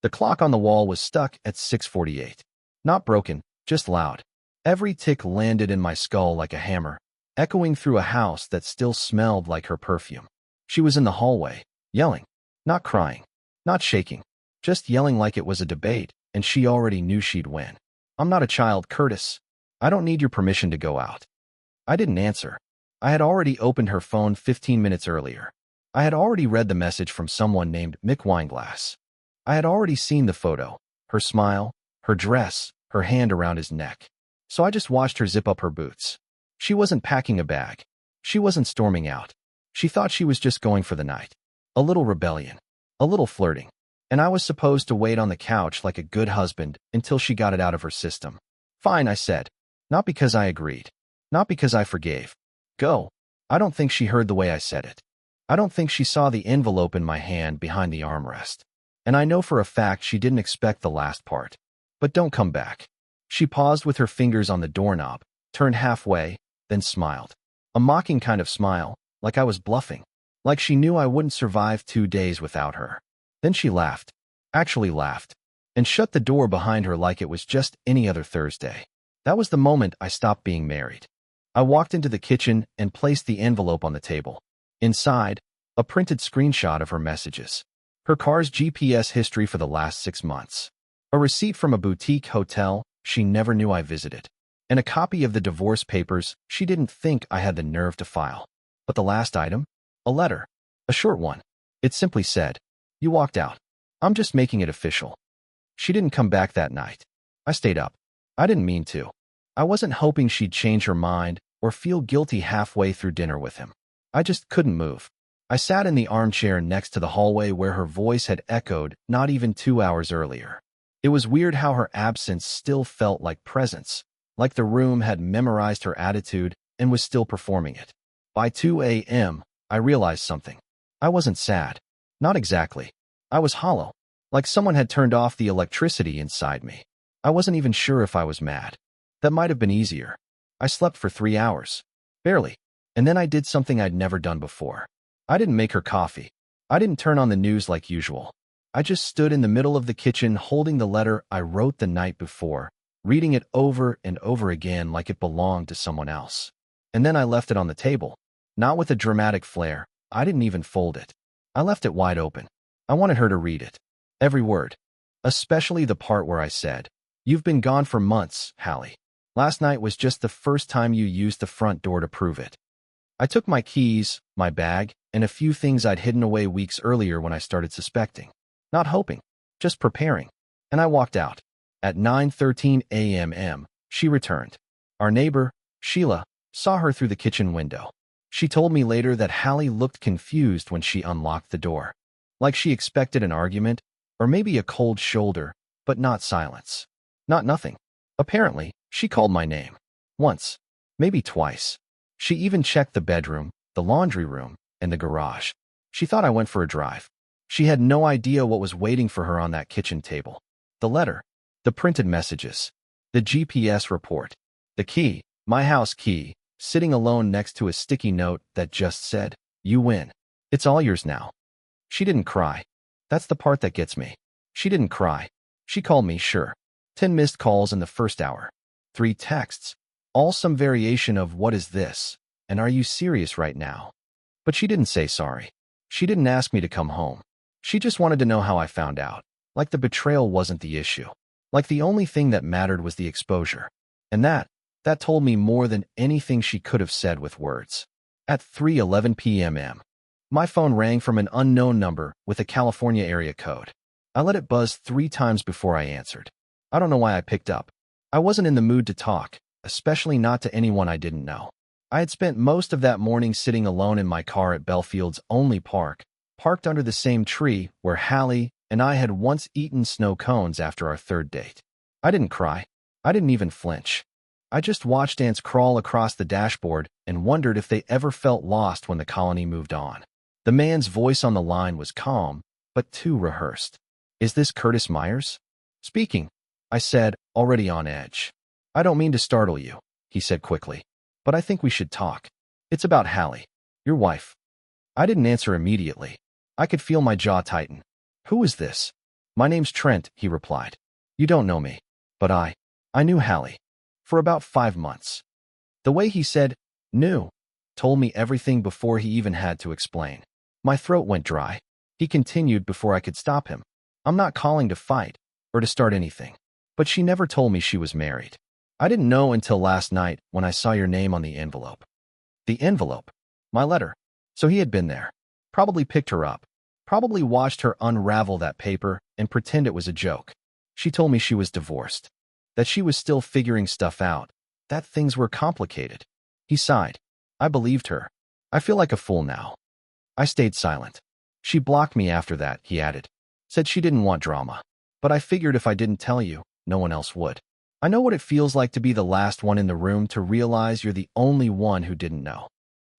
The clock on the wall was stuck at 6:48. Not broken, just loud. Every tick landed in my skull like a hammer, echoing through a house that still smelled like her perfume. She was in the hallway, yelling. Not crying. Not shaking. Just yelling like it was a debate, and she already knew she'd win. I'm not a child, Curtis. I don't need your permission to go out. I didn't answer. I had already opened her phone 15 minutes earlier. I had already read the message from someone named Mick Wineglass. I had already seen the photo, her smile, her dress, her hand around his neck. So I just watched her zip up her boots. She wasn't packing a bag. She wasn't storming out. She thought she was just going for the night. A little rebellion. A little flirting. And I was supposed to wait on the couch like a good husband until she got it out of her system. Fine, I said. Not because I agreed. Not because I forgave. Go. I don't think she heard the way I said it. I don't think she saw the envelope in my hand behind the armrest. And I know for a fact she didn't expect the last part. But don't come back. She paused with her fingers on the doorknob, turned halfway, then smiled. A mocking kind of smile, like I was bluffing. Like she knew I wouldn't survive 2 days without her. Then she laughed. Actually laughed. And shut the door behind her like it was just any other Thursday. That was the moment I stopped being married. I walked into the kitchen and placed the envelope on the table. Inside, a printed screenshot of her messages. Her car's GPS history for the last 6 months. A receipt from a boutique hotel she never knew I visited. And a copy of the divorce papers she didn't think I had the nerve to file. But the last item? A letter. A short one. It simply said, "You walked out. I'm just making it official." She didn't come back that night. I stayed up. I didn't mean to. I wasn't hoping she'd change her mind or feel guilty halfway through dinner with him. I just couldn't move. I sat in the armchair next to the hallway where her voice had echoed not even 2 hours earlier. It was weird how her absence still felt like presence, like the room had memorized her attitude and was still performing it. By 2 a.m., I realized something. I wasn't sad. Not exactly. I was hollow, like someone had turned off the electricity inside me. I wasn't even sure if I was mad. That might have been easier. I slept for 3 hours. Barely. And then I did something I'd never done before. I didn't make her coffee. I didn't turn on the news like usual. I just stood in the middle of the kitchen holding the letter I wrote the night before, reading it over and over again like it belonged to someone else. And then I left it on the table. Not with a dramatic flair. I didn't even fold it. I left it wide open. I wanted her to read it. Every word. Especially the part where I said, "You've been gone for months, Hallie. Last night was just the first time you used the front door to prove it." I took my keys, my bag, and a few things I'd hidden away weeks earlier when I started suspecting. Not hoping, just preparing. And I walked out. At 9:13 a.m., she returned. Our neighbor, Sheila, saw her through the kitchen window. She told me later that Hallie looked confused when she unlocked the door. Like she expected an argument, or maybe a cold shoulder, but not silence. Not nothing. Apparently, she called my name. Once. Maybe twice. She even checked the bedroom, the laundry room, and the garage. She thought I went for a drive. She had no idea what was waiting for her on that kitchen table. The letter. The printed messages. The GPS report. The key, my house key, sitting alone next to a sticky note that just said, "You win. It's all yours now." She didn't cry. That's the part that gets me. She didn't cry. She called me, sure. 10 missed calls in the first hour. 3 texts. All some variation of "What is this?" and "Are you serious right now?" But she didn't say sorry. She didn't ask me to come home. She just wanted to know how I found out. Like the betrayal wasn't the issue. Like the only thing that mattered was the exposure. And that told me more than anything she could have said with words. At 3:11 p.m., my phone rang from an unknown number with a California area code. I let it buzz 3 times before I answered. I don't know why I picked up. I wasn't in the mood to talk, especially not to anyone I didn't know. I had spent most of that morning sitting alone in my car at Bellfield's only park, parked under the same tree where Hallie and I had once eaten snow cones after our 3rd date. I didn't cry. I didn't even flinch. I just watched ants crawl across the dashboard and wondered if they ever felt lost when the colony moved on. The man's voice on the line was calm, but too rehearsed. "Is this Curtis Myers?" "Speaking," I said, already on edge. "I don't mean to startle you," he said quickly, "but I think we should talk. It's about Hallie, your wife." I didn't answer immediately. I could feel my jaw tighten. Who is this? My name's Trent, he replied. You don't know me. But I knew Hallie. For about 5 months. The way he said, knew, told me everything before he even had to explain. My throat went dry. He continued before I could stop him. I'm not calling to fight or to start anything. But she never told me she was married. I didn't know until last night when I saw your name on the envelope. The envelope? My letter. So he had been there. Probably picked her up. Probably watched her unravel that paper and pretend it was a joke. She told me she was divorced. That she was still figuring stuff out. That things were complicated. He sighed. I believed her. I feel like a fool now. I stayed silent. She blocked me after that, he added. Said she didn't want drama. But I figured if I didn't tell you, no one else would. I know what it feels like to be the last one in the room to realize you're the only one who didn't know.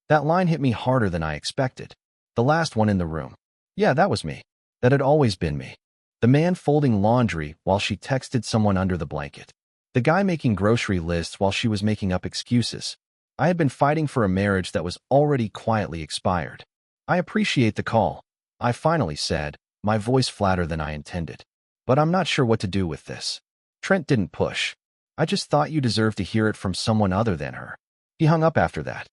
That line hit me harder than I expected. The last one in the room. Yeah, that was me. That had always been me. The man folding laundry while she texted someone under the blanket. The guy making grocery lists while she was making up excuses. I had been fighting for a marriage that was already quietly expired. I appreciate the call, I finally said, my voice flatter than I intended. But I'm not sure what to do with this. Trent didn't push. I just thought you deserved to hear it from someone other than her. He hung up after that.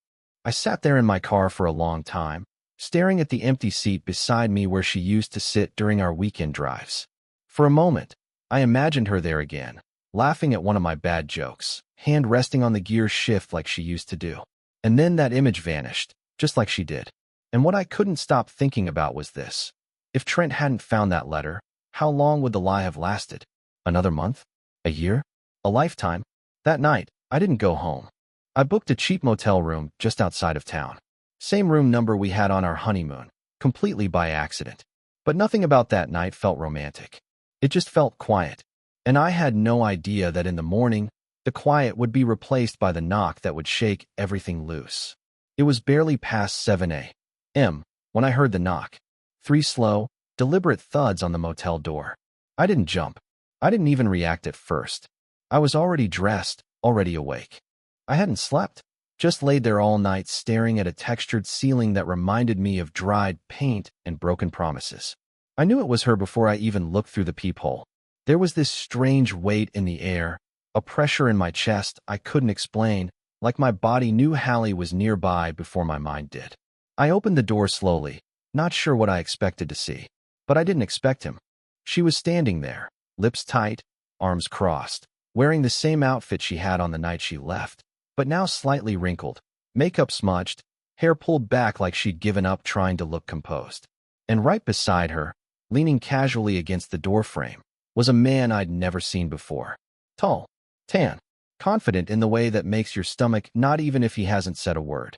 I sat there in my car for a long time, staring at the empty seat beside me where she used to sit during our weekend drives. For a moment, I imagined her there again, laughing at one of my bad jokes, hand resting on the gear shift like she used to do. And then that image vanished, just like she did. And what I couldn't stop thinking about was this. If Trent hadn't found that letter, how long would the lie have lasted? Another month? A year? A lifetime? That night, I didn't go home. I booked a cheap motel room just outside of town. Same room number we had on our honeymoon, completely by accident. But nothing about that night felt romantic. It just felt quiet. And I had no idea that in the morning, the quiet would be replaced by the knock that would shake everything loose. It was barely past 7 a.m. when I heard the knock. 3 slow, deliberate thuds on the motel door. I didn't jump. I didn't even react at first. I was already dressed, already awake. I hadn't slept, just laid there all night staring at a textured ceiling that reminded me of dried paint and broken promises. I knew it was her before I even looked through the peephole. There was this strange weight in the air, a pressure in my chest I couldn't explain, like my body knew Hallie was nearby before my mind did. I opened the door slowly, not sure what I expected to see. But I didn't expect him. She was standing there, lips tight, arms crossed, wearing the same outfit she had on the night she left, but now slightly wrinkled, makeup smudged, hair pulled back like she'd given up trying to look composed. And right beside her, leaning casually against the doorframe, was a man I'd never seen before. Tall, tan, confident in the way that makes your stomach not even if he hasn't said a word.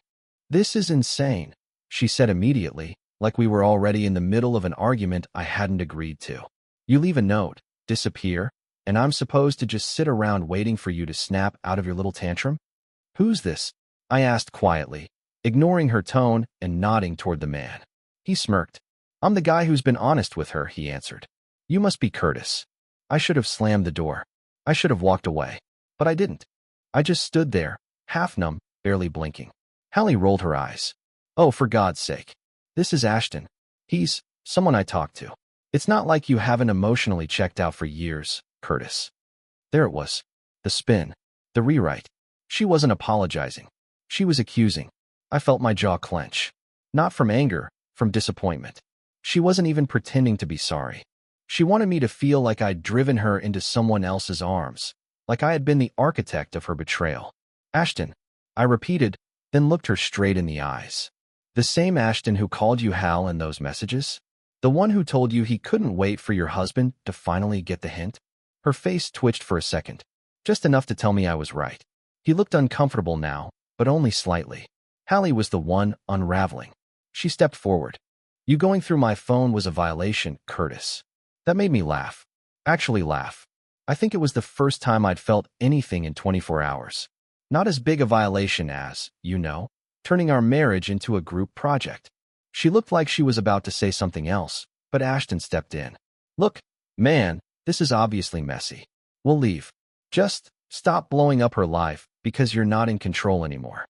This is insane, she said immediately, like we were already in the middle of an argument I hadn't agreed to. You leave a note, disappear, and I'm supposed to just sit around waiting for you to snap out of your little tantrum? Who's this? I asked quietly, ignoring her tone and nodding toward the man. He smirked. I'm the guy who's been honest with her, he answered. You must be Curtis. I should have slammed the door. I should have walked away. But I didn't. I just stood there, half numb, barely blinking. Hallie rolled her eyes. Oh, for God's sake. This is Ashton. He's someone I talked to. It's not like you haven't emotionally checked out for years, Curtis. There it was. The spin. The rewrite. She wasn't apologizing. She was accusing. I felt my jaw clench. Not from anger, from disappointment. She wasn't even pretending to be sorry. She wanted me to feel like I'd driven her into someone else's arms, like I had been the architect of her betrayal. Ashton, I repeated, then looked her straight in the eyes. The same Ashton who called you Hal in those messages? The one who told you he couldn't wait for your husband to finally get the hint? Her face twitched for a second, just enough to tell me I was right. He looked uncomfortable now, but only slightly. Hallie was the one unraveling. She stepped forward. You going through my phone was a violation, Curtis. That made me laugh. Actually laugh. I think it was the first time I'd felt anything in 24 hours. Not as big a violation as, turning our marriage into a group project. She looked like she was about to say something else, but Ashton stepped in. Look, man, this is obviously messy. We'll leave. Just stop blowing up her life because you're not in control anymore.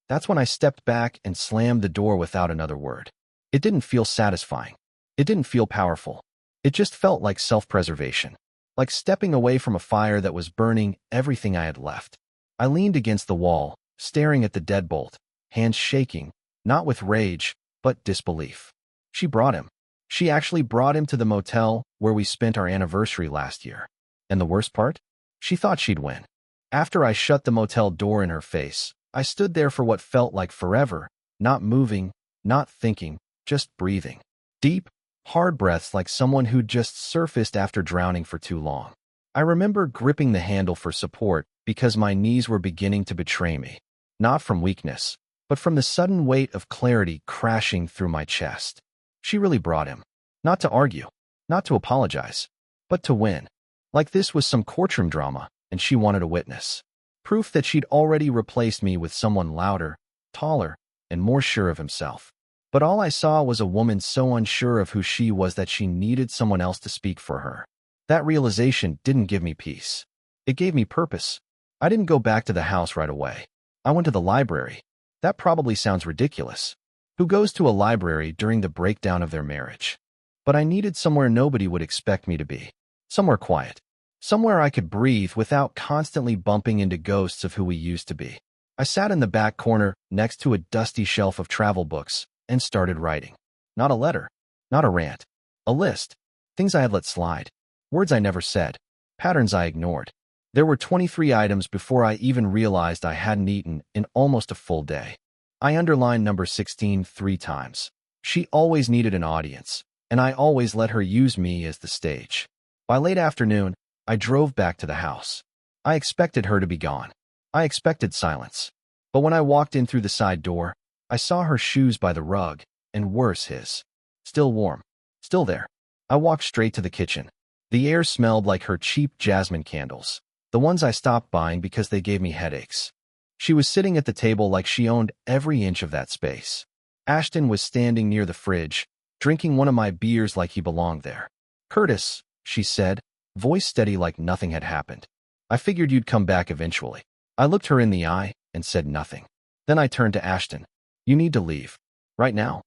That's when I stepped back and slammed the door without another word. It didn't feel satisfying. It didn't feel powerful. It just felt like self-preservation, like stepping away from a fire that was burning everything I had left. I leaned against the wall, staring at the deadbolt, hands shaking, not with rage, but disbelief. She brought him. She actually brought him to the motel where we spent our anniversary last year. And the worst part? She thought she'd win. After I shut the motel door in her face, I stood there for what felt like forever, not moving, not thinking, just breathing. Deep, hard breaths like someone who'd just surfaced after drowning for too long. I remember gripping the handle for support because my knees were beginning to betray me, not from weakness, but from the sudden weight of clarity crashing through my chest. She really brought him. Not to argue, not to apologize, but to win. Like this was some courtroom drama, and she wanted a witness. Proof that she'd already replaced me with someone louder, taller, and more sure of himself. But all I saw was a woman so unsure of who she was that she needed someone else to speak for her. That realization didn't give me peace. It gave me purpose. I didn't go back to the house right away. I went to the library. That probably sounds ridiculous. Who goes to a library during the breakdown of their marriage? But I needed somewhere nobody would expect me to be. Somewhere quiet. Somewhere I could breathe without constantly bumping into ghosts of who we used to be. I sat in the back corner next to a dusty shelf of travel books and started writing. Not a letter. Not a rant. A list. Things I had let slide. Words I never said. Patterns I ignored. There were 23 items before I even realized I hadn't eaten in almost a full day. I underlined number 16 3 times. She always needed an audience, and I always let her use me as the stage. By late afternoon, I drove back to the house. I expected her to be gone. I expected silence. But when I walked in through the side door, I saw her shoes by the rug, and worse, his. Still warm. Still there. I walked straight to the kitchen. The air smelled like her cheap jasmine candles, the ones I stopped buying because they gave me headaches. She was sitting at the table like she owned every inch of that space. Ashton was standing near the fridge, drinking one of my beers like he belonged there. "Curtis," she said, voice steady like nothing had happened. "I figured you'd come back eventually." I looked her in the eye and said nothing. Then I turned to Ashton. "You need to leave. Right now."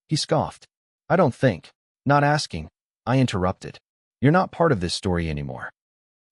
He scoffed. "I don't think." Not asking, I interrupted. "You're not part of this story anymore."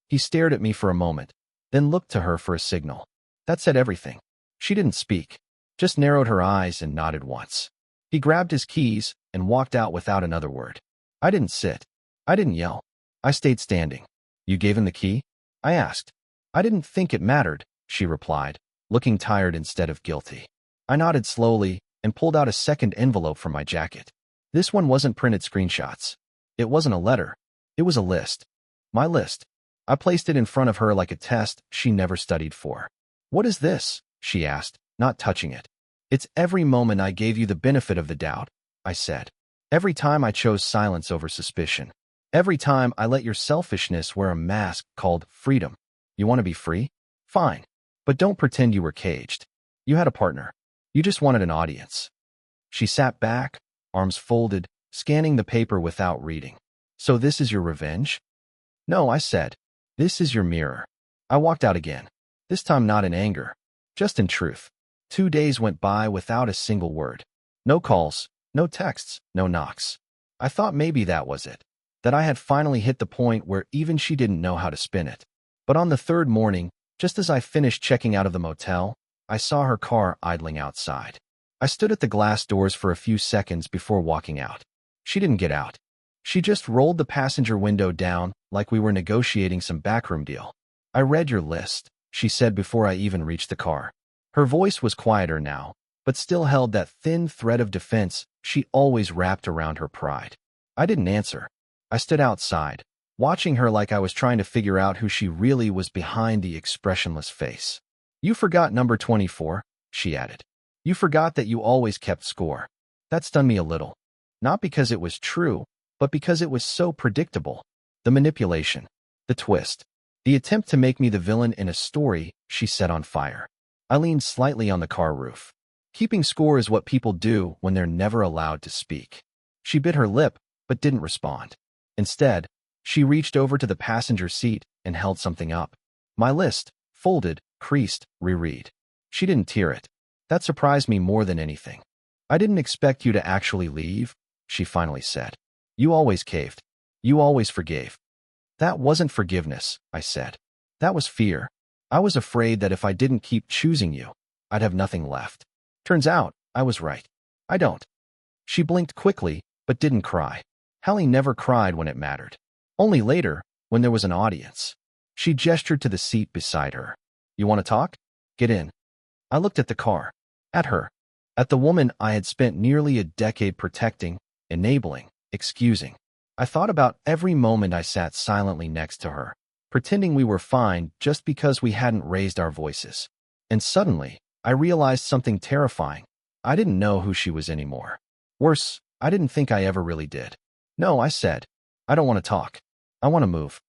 He stared at me for a moment, then looked to her for a signal. That said everything. She didn't speak, just narrowed her eyes and nodded once. He grabbed his keys and walked out without another word. I didn't sit. I didn't yell. I stayed standing. "You gave him the key?" I asked. "I didn't think it mattered," she replied, looking tired instead of guilty. I nodded slowly and pulled out a second envelope from my jacket. This one wasn't printed screenshots. It wasn't a letter. It was a list. My list. I placed it in front of her like a test she never studied for. "What is this?" she asked, not touching it. "It's every moment I gave you the benefit of the doubt," I said. "Every time I chose silence over suspicion. Every time I let your selfishness wear a mask called freedom. You want to be free? Fine. But don't pretend you were caged. You had a partner. You just wanted an audience." She sat back, arms folded, scanning the paper without reading. "So this is your revenge?" "No," I said. "This is your mirror." I walked out again. This time not in anger, just in truth. 2 days went by without a single word. No calls, no texts, no knocks. I thought maybe that was it. That I had finally hit the point where even she didn't know how to spin it. But on the third morning, just as I finished checking out of the motel, I saw her car idling outside. I stood at the glass doors for a few seconds before walking out. She didn't get out. She just rolled the passenger window down like we were negotiating some backroom deal. "I read your list," she said before I even reached the car. Her voice was quieter now, but still held that thin thread of defense she always wrapped around her pride. I didn't answer. I stood outside, watching her like I was trying to figure out who she really was behind the expressionless face. "You forgot number 24, she added. "You forgot that you always kept score." That stunned me a little. Not because it was true, but because it was so predictable. The manipulation, the twist, the attempt to make me the villain in a story she set on fire. I leaned slightly on the car roof. Keeping score is what people do when they're never allowed to speak. She bit her lip, but didn't respond. Instead, she reached over to the passenger seat and held something up. My list, folded, creased, reread. She didn't tear it. That surprised me more than anything. "I didn't expect you to actually leave," she finally said. "You always caved." You always forgave. That wasn't forgiveness, I said. That was fear. I was afraid that if I didn't keep choosing you, I'd have nothing left. Turns out, I was right. I don't. She blinked quickly, but didn't cry. Hallie never cried when it mattered. Only later, when there was an audience. She gestured to the seat beside her. You want to talk? Get in. I looked at the car. At her. At the woman I had spent nearly a decade protecting, enabling, excusing. I thought about every moment I sat silently next to her, pretending we were fine just because we hadn't raised our voices. And suddenly, I realized something terrifying. I didn't know who she was anymore. Worse, I didn't think I ever really did. No, I said. I don't want to talk. I want to move.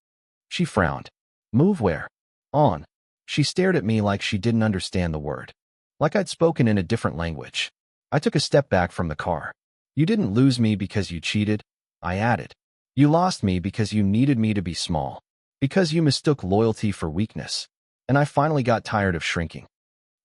She frowned. Move where? On. She stared at me like she didn't understand the word. Like I'd spoken in a different language. I took a step back from the car. You didn't lose me because you cheated, I added. You lost me because you needed me to be small. Because you mistook loyalty for weakness. And I finally got tired of shrinking.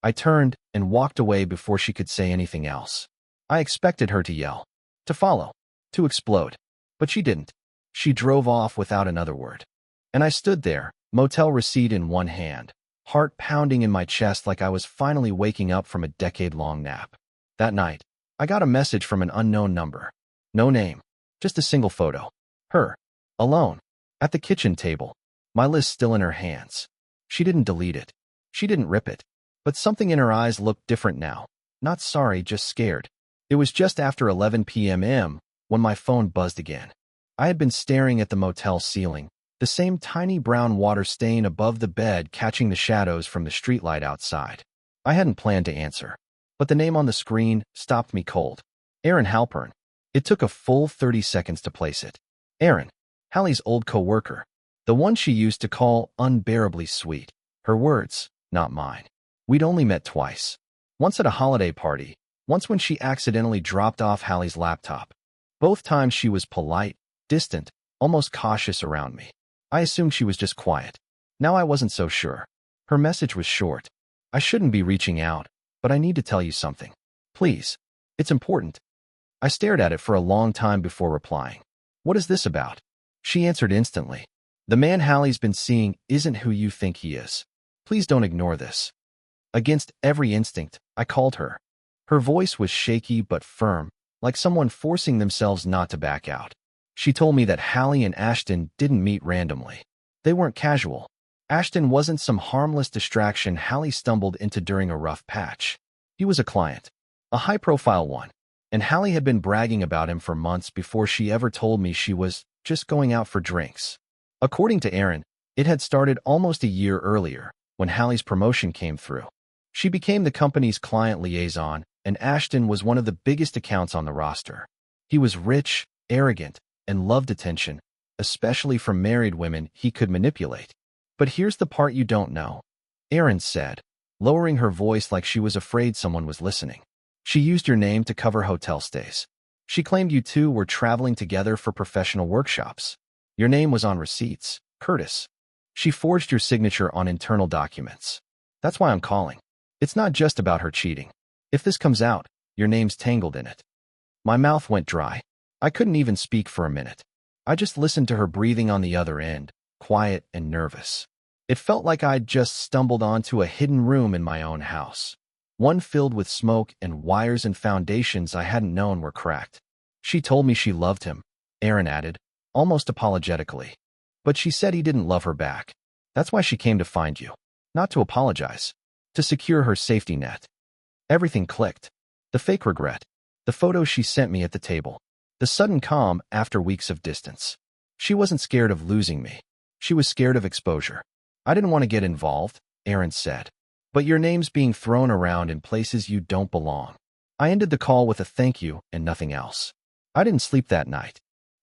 I turned and walked away before she could say anything else. I expected her to yell, to follow, to explode. But she didn't. She drove off without another word. And I stood there, motel receipt in one hand, heart pounding in my chest like I was finally waking up from a decade-long nap. That night, I got a message from an unknown number. No name, just a single photo. Her, alone, at the kitchen table, my list still in her hands. She didn't delete it. She didn't rip it. But something in her eyes looked different now. Not sorry, just scared. It was just after 11 p.m. when my phone buzzed again. I had been staring at the motel ceiling, the same tiny brown water stain above the bed catching the shadows from the streetlight outside. I hadn't planned to answer. But the name on the screen stopped me cold. Erin Halpern. It took a full 30 seconds to place it. Erin, Hallie's old co-worker. The one she used to call unbearably sweet. Her words, not mine. We'd only met twice. Once at a holiday party, once when she accidentally dropped off Hallie's laptop. Both times she was polite, distant, almost cautious around me. I assumed she was just quiet. Now I wasn't so sure. Her message was short. I shouldn't be reaching out, but I need to tell you something. Please. It's important. I stared at it for a long time before replying. What is this about? She answered instantly. The man Hallie's been seeing isn't who you think he is. Please don't ignore this. Against every instinct, I called her. Her voice was shaky but firm, like someone forcing themselves not to back out. She told me that Hallie and Ashton didn't meet randomly. They weren't casual. Ashton wasn't some harmless distraction Hallie stumbled into during a rough patch. He was a client, a high-profile one, and Hallie had been bragging about him for months before she ever told me she was just going out for drinks. According to Erin, it had started almost a year earlier, when Hallie's promotion came through. She became the company's client liaison, and Ashton was one of the biggest accounts on the roster. He was rich, arrogant, and loved attention, especially from married women he could manipulate. But here's the part you don't know, Erin said, lowering her voice like she was afraid someone was listening. She used your name to cover hotel stays. She claimed you two were traveling together for professional workshops. Your name was on receipts, Curtis. She forged your signature on internal documents. That's why I'm calling. It's not just about her cheating. If this comes out, your name's tangled in it. My mouth went dry. I couldn't even speak for a minute. I just listened to her breathing on the other end, quiet and nervous. It felt like I'd just stumbled onto a hidden room in my own house. One filled with smoke and wires and foundations I hadn't known were cracked. She told me she loved him, Erin added, almost apologetically. But she said he didn't love her back. That's why she came to find you. Not to apologize. To secure her safety net. Everything clicked. The fake regret. The photos she sent me at the table. The sudden calm after weeks of distance. She wasn't scared of losing me. She was scared of exposure. I didn't want to get involved, Erin said. But your name's being thrown around in places you don't belong. I ended the call with a thank you and nothing else. I didn't sleep that night.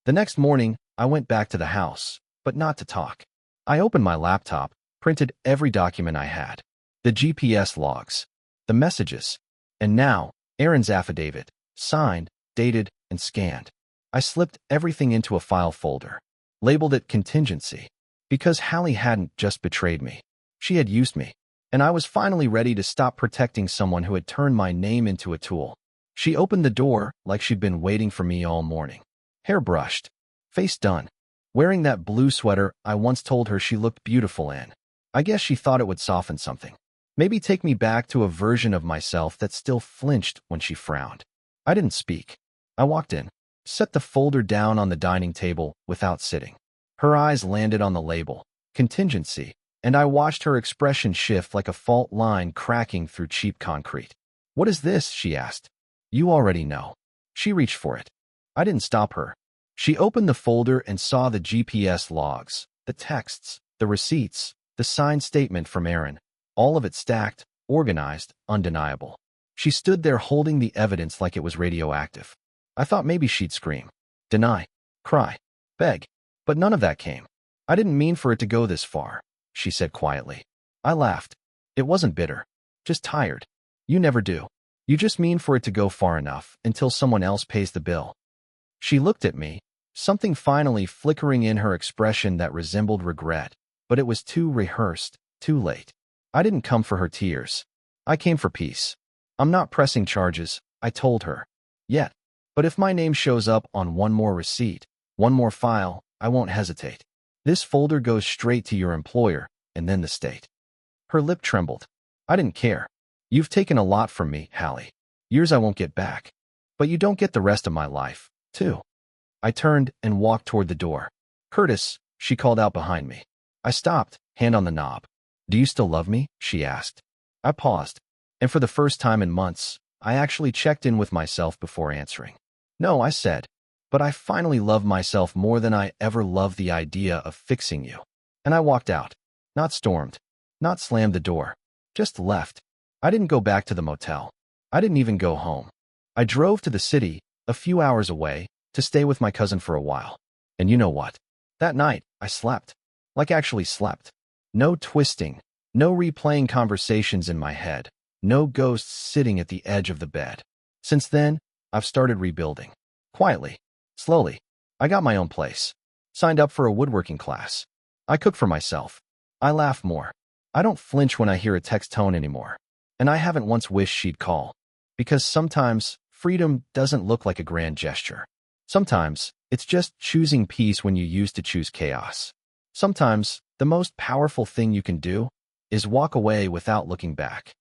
The next morning, I went back to the house, but not to talk. I opened my laptop, printed every document I had. The GPS logs, the messages, and now, Erin's affidavit, signed, dated, and scanned. I slipped everything into a file folder, labeled it contingency, because Hallie hadn't just betrayed me. She had used me, and I was finally ready to stop protecting someone who had turned my name into a tool. She opened the door like she'd been waiting for me all morning. Hair brushed, face done, wearing that blue sweater I once told her she looked beautiful in. I guess she thought it would soften something. Maybe take me back to a version of myself that still flinched when she frowned. I didn't speak. I walked in, set the folder down on the dining table without sitting. Her eyes landed on the label, contingency, and I watched her expression shift like a fault line cracking through cheap concrete. "What is this?" she asked. "You already know." She reached for it. I didn't stop her. She opened the folder and saw the GPS logs, the texts, the receipts, the signed statement from Aaron, all of it stacked, organized, undeniable. She stood there holding the evidence like it was radioactive. I thought maybe she'd scream, deny, cry, beg, but none of that came. "I didn't mean for it to go this far," she said quietly. I laughed. It wasn't bitter, just tired. "You never do. You just mean for it to go far enough until someone else pays the bill." She looked at me, something finally flickering in her expression that resembled regret, but it was too rehearsed, too late. I didn't come for her tears. I came for peace. "I'm not pressing charges," I told her. "Yet. But if my name shows up on one more receipt, one more file, I won't hesitate. This folder goes straight to your employer, and then the state." Her lip trembled. I didn't care. "You've taken a lot from me, Hallie. Years I won't get back. But you don't get the rest of my life, too." I turned and walked toward the door. "Curtis," she called out behind me. I stopped, hand on the knob. "Do you still love me?" she asked. I paused, and for the first time in months, I actually checked in with myself before answering. "No," I said, "but I finally love myself more than I ever loved the idea of fixing you." And I walked out. Not stormed, not slammed the door, just left. I didn't go back to the motel. I didn't even go home. I drove to the city, a few hours away, to stay with my cousin for a while. And you know what? That night, I slept. Like actually slept. No twisting, no replaying conversations in my head, no ghosts sitting at the edge of the bed. Since then, I've started rebuilding. Quietly, slowly. I got my own place. Signed up for a woodworking class. I cook for myself. I laugh more. I don't flinch when I hear a text tone anymore. And I haven't once wished she'd call. Because sometimes, freedom doesn't look like a grand gesture. Sometimes, it's just choosing peace when you used to choose chaos. Sometimes, the most powerful thing you can do is walk away without looking back.